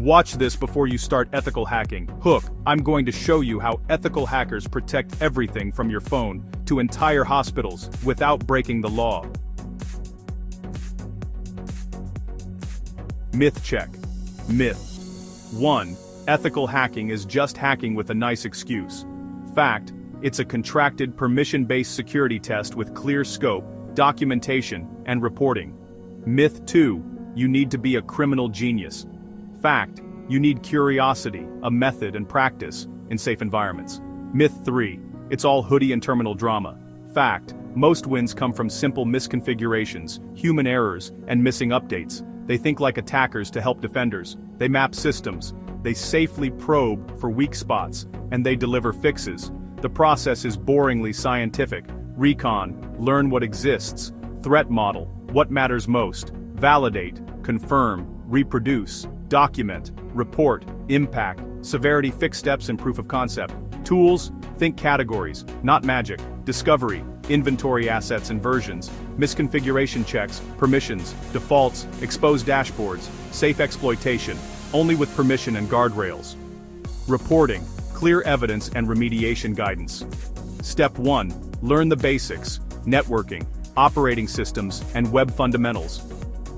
Watch this before you start ethical hacking. Hook, I'm going to show you how ethical hackers protect everything from your phone to entire hospitals without breaking the law. Myth check. Myth 1. Ethical hacking is just hacking with a nice excuse. Fact, it's a contracted, permission-based security test with clear scope, documentation, and reporting. Myth 2. You need to be a criminal genius. Fact, you need curiosity, a method, and practice in safe environments. Myth 3. It's all hoodie and terminal drama. Fact, most wins come from simple misconfigurations, human errors, and missing updates. They think like attackers to help defenders. They map systems. They safely probe for weak spots, and they deliver fixes. The process is boringly scientific. Recon, learn what exists. Threat model, what matters most. Validate, confirm, reproduce, document, report, impact, severity, fix steps, and proof of concept. Tools, think categories, not magic. Discovery, inventory assets and versions, misconfiguration checks, permissions, defaults, exposed dashboards, safe exploitation, only with permission and guardrails. Reporting, clear evidence and remediation guidance. Step 1, learn the basics, networking, operating systems, and web fundamentals.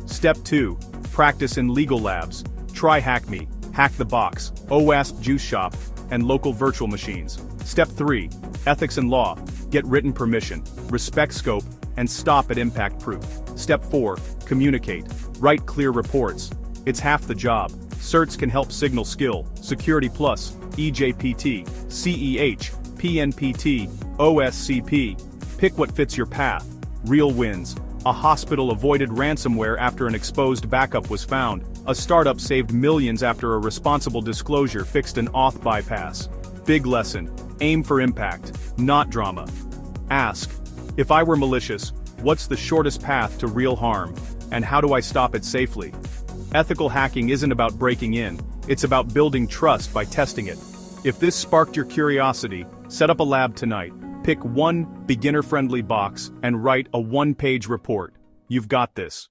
Step 2, practice in legal labs, try HackMe, Hack the Box, OWASP Juice Shop, and local virtual machines. Step 3, ethics and law, get written permission, respect scope, and stop at impact proof. Step 4, communicate, write clear reports. It's half the job. Certs can help signal skill, Security Plus, EJPT, CEH, PNPT, OSCP. Pick what fits your path. Real wins. A hospital avoided ransomware after an exposed backup was found. A startup saved millions after a responsible disclosure fixed an auth bypass. Big lesson. Aim for impact, not drama. Ask, if I were malicious, what's the shortest path to real harm, and how do I stop it safely? Ethical hacking isn't about breaking in, it's about building trust by testing it. If this sparked your curiosity, set up a lab tonight. Pick one beginner-friendly box and write a one-page report. You've got this.